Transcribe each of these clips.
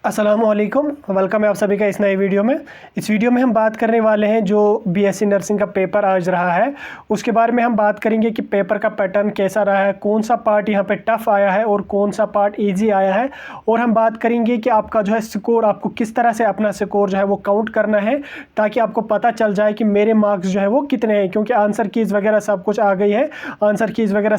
अस्सलामुअलैकुम, वेलकम है आप सभी का इस नए वीडियो में। इस वीडियो में हम बात करने वाले हैं जो बीएससी नर्सिंग का पेपर आज रहा है उसके बारे में हम बात करेंगे कि पेपर का पैटर्न कैसा रहा है, कौन सा पार्ट यहाँ पे टफ़ आया है और कौन सा पार्ट इजी आया है। और हम बात करेंगे कि आपका जो है स्कोर, आपको किस तरह से अपना स्कोर जो है वो काउंट करना है ताकि आपको पता चल जाए कि मेरे मार्क्स जो है वो कितने हैं, क्योंकि आंसर कीज़ वगैरह सब कुछ आ गई है। आंसर कीज़ वगैरह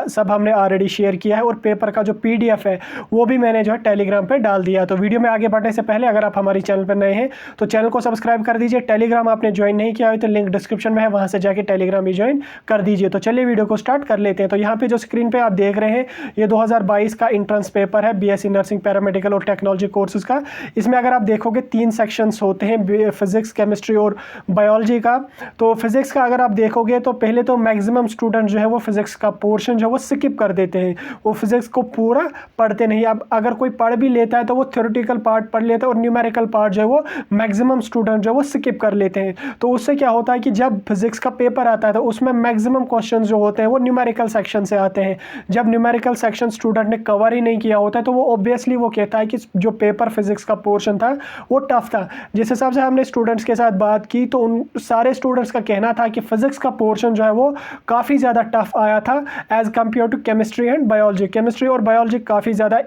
सब हमने ऑलरेडी शेयर किया है और पेपर का जो PDF है वो भी मैंने जो है टेलीग्राम पर डाल दिया। तो वीडियो में आगे बढ़ने से पहले अगर आप हमारी चैनल पर नए हैं तो चैनल को सब्सक्राइब कर दीजिए। टेलीग्राम आपने ज्वाइन नहीं किया है तो लिंक डिस्क्रिप्शन में है, वहां से जाके टेलीग्राम भी ज्वाइन कर दीजिए। तो चलिए वीडियो को स्टार्ट कर लेते हैं। तो यहाँ पे जो स्क्रीन पे आप देख रहे हैं ये 2022 का एंट्रेंस पेपर है बीएससी नर्सिंग पैरामेडिकल और टेक्नोलॉजी कोर्सेज का। इसमें अगर आप देखोगे 3 सेक्शंस होते हैं, फिजिक्स, केमिस्ट्री और बायोलॉजी का। तो फिजिक्स का अगर आप देखोगे तो पहले तो मैक्सिमम स्टूडेंट जो है वो फिजिक्स का पोर्शन जो है वो स्किप कर देते हैं, वो फिजिक्स को पूरा पढ़ते नहीं। अब अगर कोई पढ़ भी लेता है तो वो थ्योरेटिकल पार्ट पढ़ लेता है और न्यूमेरिकल पार्ट जो है वो मैक्सिमम स्टूडेंट जो है वो स्किप कर लेते हैं। तो उससे क्या होता है कि जब फिजिक्स का पेपर आता है तो उसमें मैक्सिमम क्वेश्चंस जो होते हैं वो न्यूमेरिकल सेक्शन से आते हैं। जब न्यूमेरिकल सेक्शन स्टूडेंट ने कवर ही नहीं किया होता है तो वो ऑब्वियसली वो कहता है कि जो पेपर फिजिक्स का पोर्शन था वो टफ था। जिस हिसाब से हमने स्टूडेंट्स के साथ बात की तो उन सारे स्टूडेंट्स का कहना था कि फिजिक्स का पोर्शन जो है वो काफ़ी ज़्यादा टफ आया था as compare to chemistry and biology. Chemistry और बायोलॉजी काफ़ी ज़्यादा,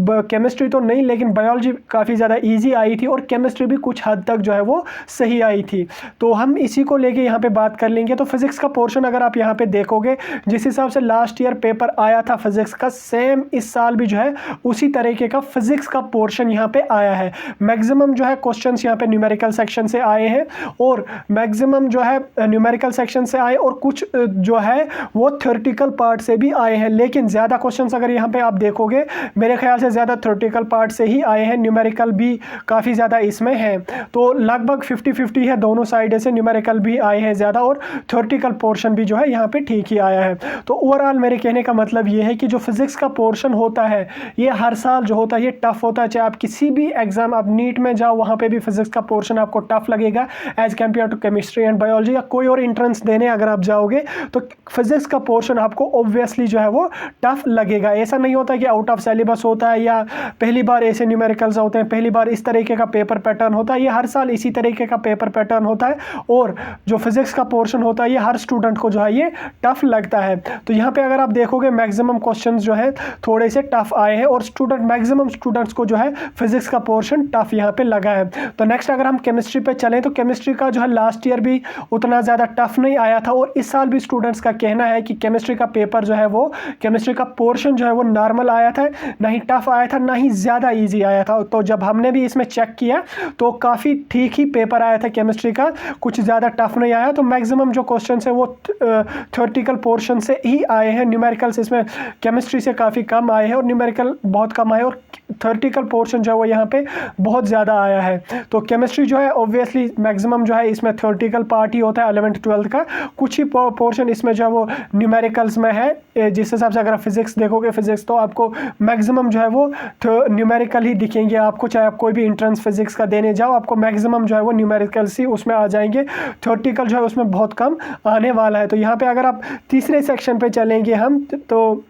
केमिस्ट्री तो नहीं लेकिन बायोलॉजी काफ़ी ज़्यादा इजी आई थी और केमिस्ट्री भी कुछ हद तक जो है वो सही आई थी। तो हम इसी को लेके यहाँ पे बात कर लेंगे। तो फिजिक्स का पोर्शन अगर आप यहाँ पे देखोगे जिस हिसाब से लास्ट ईयर पेपर आया था फिजिक्स का, सेम इस साल भी जो है उसी तरीके का फिजिक्स का पोर्शन यहाँ पे आया है। मैक्सिमम जो है क्वेश्चंस यहाँ पे न्यूमेरिकल सेक्शन से आए हैं और मैक्सिमम जो है न्यूमेरिकल सेक्शन से आए और कुछ जो है वो थ्योरेटिकल पार्ट से भी आए हैं। लेकिन ज़्यादा क्वेश्चंस अगर यहाँ पे आप देखोगे मेरे ख्याल से ज़्यादा थ्योरेटिकल पार्ट से ही आए हैं, न्यूमेरिकल भी काफ़ी ज़्यादा इसमें है। तो लगभग 50-50 है, दोनों साइड से न्यूमेरिकल भी आए हैं ज़्यादा और थ्योरेटिकल पोर्शन भी जो है यहाँ पे ठीक ही आया है। तो ओवरऑल मेरे कहने का मतलब ये है कि जो फिजिक्स का पोर्शन होता है ये हर साल जो होता है ये टफ होता है। चाहे आप किसी भी एग्जाम, आप नीट में जाओ वहाँ पर भी फिजिक्स का पोर्शन आपको टफ लगेगा as compare to chemistry and biology. या कोई और एंट्रेंस देने अगर आप जाओगे तो फिजिक्स का पोर्शन आपको ऑब्वियसली जो है वो टफ लगेगा। ऐसा नहीं होता कि आउट ऑफ सिलेबस होता है या पहली बार ऐसे न्यूमेरिकल्स होते हैं, पहली बार इस तरीके का पेपर पैटर्न होता है। ये हर साल इसी तरीके का पेपर पैटर्न होता है और जो फिजिक्स का पोर्शन होता है ये हर स्टूडेंट को जो है ये टफ लगता है। तो यहाँ पे अगर आप देखोगे मैक्सिमम क्वेश्चंस जो है थोड़े से टफ आए हैं और मैक्सिमम स्टूडेंट्स को जो है फिजिक्स का पोर्शन टफ यहाँ पे लगा है। तो नेक्स्ट अगर हम केमिस्ट्री पे चलें तो केमिस्ट्री का जो है लास्ट ईयर भी उतना ज़्यादा टफ नहीं आया था और इस साल भी स्टूडेंट्स का कहना है कि केमिस्ट्री का पेपर जो है वो, केमिस्ट्री का पोर्शन जो है वो नॉर्मल आया था, नहीं टफ आया था ना ही ज़्यादा इजी आया था। तो जब हमने भी इसमें चेक किया तो काफ़ी ठीक ही पेपर आया था केमिस्ट्री का, कुछ ज़्यादा टफ नहीं आया। तो मैक्सिमम जो क्वेश्चन है वो थ्योरेटिकल पोर्शन से ही आए हैं, न्यूमेरिकल्स इसमें केमिस्ट्री से काफ़ी कम आए हैं और न्यूमेरिकल बहुत कम आए और थ्योरेटिकल पोर्शन जो है वो यहाँ पे बहुत ज़्यादा आया है। तो केमिस्ट्री जो है ऑब्वियसली मैक्सिमम जो है इसमें थ्योरेटिकल पार्ट ही होता है 11th-12th का, कुछ ही पोर्शन इसमें जो है वो न्यूमेरिकल्स में है। जिस हिसाब से अगर आप फिजिक्स देखोगे फिजिक्स तो आपको मैक्सिमम जो है वो न्यूमेरिकल ही दिखेंगे आपको, चाहे आप कोई भी एंट्रेंस फिजिक्स का देने जाओ आपको मैक्सिमम जो है वो न्यूमेरिकल्स ही उसमें आ जाएंगे, थ्योरेटिकल जो है उसमें बहुत कम आने वाला है। तो यहाँ पे अगर आप तीसरे सेक्शन पे चलेंगे हम तो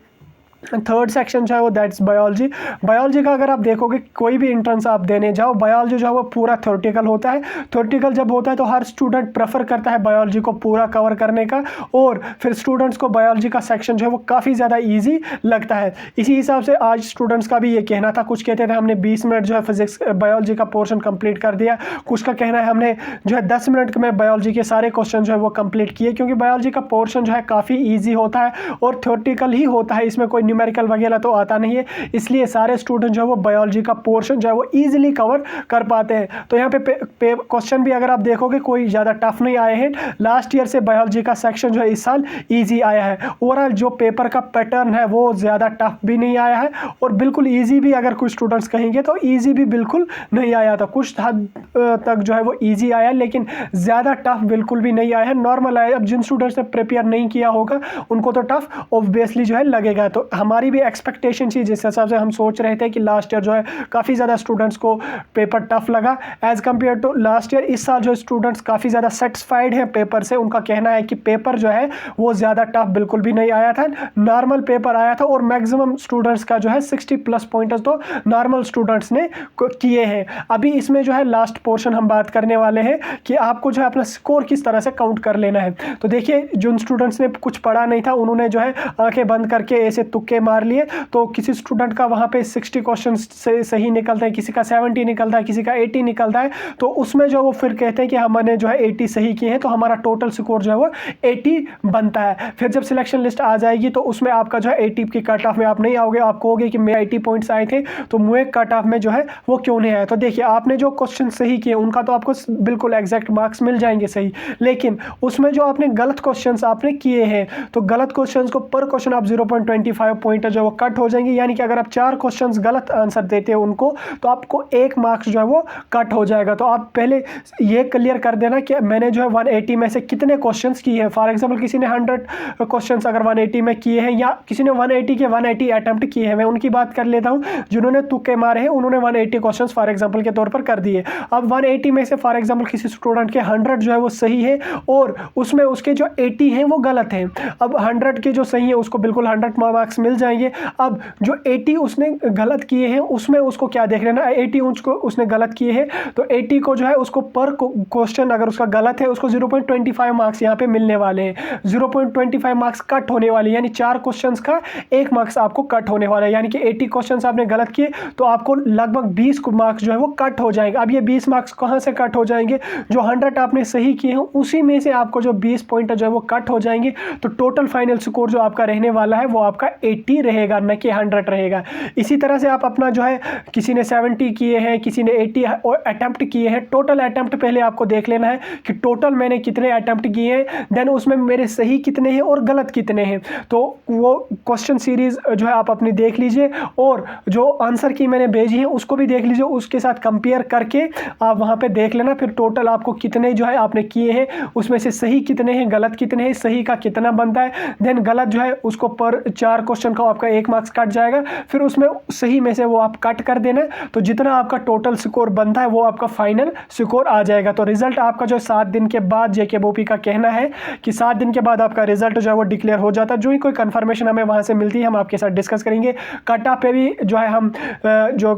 थर्ड सेक्शन जो है वो दैट्स बायोलॉजी। बायोलॉजी का अगर आप देखोगे कोई भी एंट्रेंस आप देने जाओ बायोलॉजी जो है वो पूरा थ्योरेटिकल होता है। थ्योरेटिकल जब होता है तो हर स्टूडेंट प्रेफर करता है बायोलॉजी को पूरा कवर करने का और फिर स्टूडेंट्स को बायोलॉजी का सेक्शन जो है वो काफ़ी ज़्यादा ईजी लगता है। इसी हिसाब से आज स्टूडेंट्स का भी ये कहना था, कुछ कहते थे हमने 20 मिनट जो है फिजिक्स बायोलॉजी का पोर्शन कंप्लीट कर दिया, कुछ का कहना है हमने जो है 10 मिनट में बायोलॉजी के सारे क्वेश्चन जो है वो कंप्लीट किए, क्योंकि बायोलॉजी का पोर्शन जो है काफ़ी ईजी होता है और थ्योरेटिकल ही होता है, इसमें कोई न्यूमेरिकल वगैरह तो आता नहीं है। इसलिए सारे स्टूडेंट जो है वो बायोलॉजी का पोर्शन जो है वो इजीली कवर कर पाते हैं। तो यहाँ पे क्वेश्चन भी अगर आप देखोगे कोई ज़्यादा टफ नहीं आए हैं, लास्ट ईयर से बायोलॉजी का सेक्शन जो है इस साल इजी आया है। ओवरऑल जो पेपर का पैटर्न है वो ज़्यादा टफ भी नहीं आया है और बिल्कुल ईजी भी अगर कुछ स्टूडेंट्स कहेंगे तो ईजी भी बिल्कुल नहीं आया था, कुछ हद तक जो है वो ईजी आया लेकिन ज़्यादा टफ बिल्कुल भी नहीं आया है, नॉर्मल आया। अब जिन स्टूडेंट्स ने प्रिपेयर नहीं किया होगा उनको तो टफ ऑब्वियसली जो है लगेगा। तो हमारी भी एक्सपेक्टेशन थी, जिस हिसाब से हम सोच रहे थे कि लास्ट ईयर जो है काफ़ी ज़्यादा स्टूडेंट्स को पेपर टफ लगा as compare to last year. इस साल जो स्टूडेंट्स काफ़ी ज़्यादा सेटिस्फाइड हैं पेपर से। उनका कहना है कि पेपर जो है वो ज़्यादा टफ बिल्कुल भी नहीं आया था, नॉर्मल पेपर आया था और मैक्सिमम स्टूडेंट्स का जो है 60+ पॉइंट्स तो नॉर्मल स्टूडेंट्स ने किए हैं। अभी इसमें जो है लास्ट पोर्शन हम बात करने वाले हैं कि आपको जो है अपना स्कोर किस तरह से काउंट कर लेना है। तो देखिए, जिन स्टूडेंट्स ने कुछ पढ़ा नहीं था उन्होंने जो है आंखें बंद करके ऐसे तुक्के मार लिए, तो किसी स्टूडेंट का वहाँ पे 60 क्वेश्चन से सही निकलता है, किसी का 70 निकलता है, किसी का 80 निकलता है। तो उसमें जो वो फिर कहते हैं कि हमने जो है 80 सही किए हैं, तो हमारा टोटल स्कोर जो है वो 80 बनता है। फिर जब सिलेक्शन लिस्ट आ जाएगी तो उसमें आपका जो है 80 की कट ऑफ में आप नहीं आओगे, आप कहोगे कि मेरे 80 पॉइंट्स आए थे तो मुझे कट ऑफ में जो है वो क्यों नहीं आया। तो देखिए, आपने जो क्वेश्चन सही किए उनका तो आपको बिल्कुल एग्जैक्ट मार्क्स मिल जाएंगे सही, लेकिन उसमें जो आपने गलत क्वेश्चंस आपने किए हैं तो गलत क्वेश्चंस को पर क्वेश्चन आप 0.25 पॉइंट जो वो कट हो जाएंगे। यानी कि अगर आप 4 क्वेश्चंस गलत आंसर देते हैं उनको तो आपको 1 मार्क्स जो है वो कट हो जाएगा। तो आप पहले ये क्लियर कर देना कि मैंने जो है 180 में से कितने क्वेश्चंस किए हैं। फॉर एग्जांपल किसी ने 100 क्वेश्चंस अगर 180 में किए हैं या किसी ने 180 के 180 अटेम्प्ट किए हैं, मैं उनकी बात कर लेता हूं। जिन्होंने तुक्के मारे हैं उन्होंने 180 क्वेश्चंस फॉर एग्जांपल के तौर पर कर दिए। अब 180 में से फॉर एग्जांपल किसी स्टूडेंट के 100 जो है वो सही है और उसमें उसके जो 80 हैं वो गलत हैं। अब 100 के जो सही है उसको बिल्कुल 100 मार्क्स मिल जाएंगे। अब जो 80 उसने गलत किए हैं उसमें उसको क्या देख लेना, 80 उसने गलत किए हैं तो 80 को जो है उसको पर क्वेश्चन अगर उसका गलत है उसको 0.25 मार्क्स यहाँ पे मिलने वाले हैं। 0.25 मार्क्स कट होने वाले, यानी 4 क्वेश्चंस का 1 मार्क्स आपको कट होने वाला है। यानी कि 80 क्वेश्चंस आपने गलत किए तो आपको लगभग 20 मार्क्स जो है वो कट हो जाएंगे। अब ये 20 मार्क्स कहाँ से कट हो जाएंगे, जो 100 आपने सही किए हैं उसी में से आपको जो 20 पॉइंट जो है वो कट हो जाएंगे। तो टोटल फाइनल स्कोर जो आपका रहने वाला है वो आपका 80 रहेगा, न कि 100 रहेगा। इसी तरह से आप अपना जो है किसी ने 70 किए हैं, किसी ने 80 अटेम्प्ट किए हैं, टोटल अटेम्प्ट पहले आपको देख लेना है कि टोटल मैंने कितने अटेम्प्ट किए हैं, देन उसमें मेरे सही कितने हैं और गलत कितने हैं। तो वो क्वेश्चन सीरीज जो है आप अपनी देख लीजिए और जो आंसर की मैंने भेजी है उसको भी देख लीजिए, उसके साथ कंपेयर करके आप वहाँ पे देख लेना फिर टोटल आपको कितने जो है आपने किए हैं, उसमें से सही कितने हैं, गलत कितने हैं, सही का कितना बनता है, देन गलत जो है उसको पर 4 क्वेश्चन का आपका 1 मार्क्स कट जाएगा, फिर उसमें सही में से वो आप कट कर देना। तो जितना आपका टोटल स्कोर बनता है वो आपका फाइनल स्कोर आ जाएगा। तो रिजल्ट आपका जो 7 दिन के बाद JKBOP का कहना है कि 7 दिन के बाद आपका रिजल्ट जो है वो डिक्लेयर हो जाता है। जो ही कोई कंफर्मेशन हमें वहाँ से मिलती है हम आपके साथ डिस्कस करेंगे। कट ऑफ पे भी जो है हम जो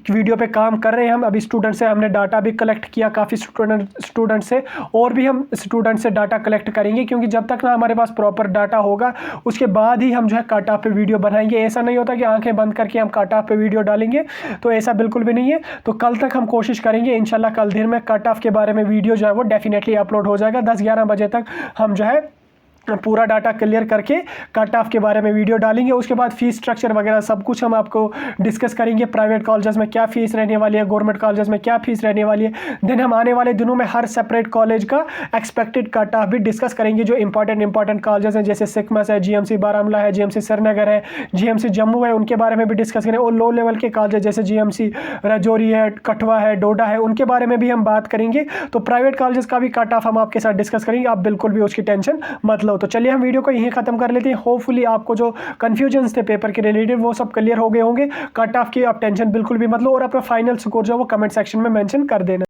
वीडियो पे काम कर रहे हैं, हम अभी स्टूडेंट से हमने डाटा भी कलेक्ट किया काफ़ी स्टूडेंट से, और भी हम स्टूडेंट से डाटा कलेक्ट करेंगे क्योंकि जब तक ना हमारे पास प्रॉपर डाटा होगा उसके बाद ही हम जो है कट ऑफ पे वीडियो बनाएंगे। ऐसा नहीं होता कि आंखें बंद करके हम कट ऑफ पे वीडियो डालेंगे, तो ऐसा बिल्कुल भी नहीं है। तो कल तक हम कोशिश करेंगे, इंशाल्लाह कल दिन में कट ऑफ के बारे में वीडियो जो है वो डेफिनेटली अपलोड हो जाएगा। 10-11 बजे तक हम जो है पूरा डाटा क्लियर करके कट ऑफ के बारे में वीडियो डालेंगे। उसके बाद फीस स्ट्रक्चर वगैरह सब कुछ हम आपको डिस्कस करेंगे। प्राइवेट कॉलेजेस में क्या फ़ीस रहने वाली है, गवर्नमेंट कॉलेजेस में क्या फ़ीस रहने वाली है। देन हम आने वाले दिनों में हर सेपरेट कॉलेज का एक्सपेक्टेड कट ऑफ भी डिस्कस करेंगे। जो इंपॉर्टेंट कॉलेजेस हैं जैसे सिकमस है, GMC बारामूला है, GMC श्रीनगर है, GMC जम्मू है, उनके बारे में भी डिस्कस करेंगे। और लो लेवल के कॉलेज जैसे GMC राजौरी है, कठुआ है, डोडा है, उनके बारे में भी हम बात करेंगे। तो प्राइवेट कॉलेजेस का भी कट ऑफ हम आपके साथ डिस्कस करेंगे, आप बिल्कुल भी उसकी टेंशन मत लो। तो चलिए हम वीडियो को यहीं खत्म कर लेते हैं। होपफुली आपको जो कंफ्यूजन्स थे पेपर के रिलेटेड वो सब क्लियर हो गए होंगे। कट ऑफ की आप टेंशन बिल्कुल भी मत लो और अपना फाइनल स्कोर जो है वो कमेंट सेक्शन में मेंशन कर देना।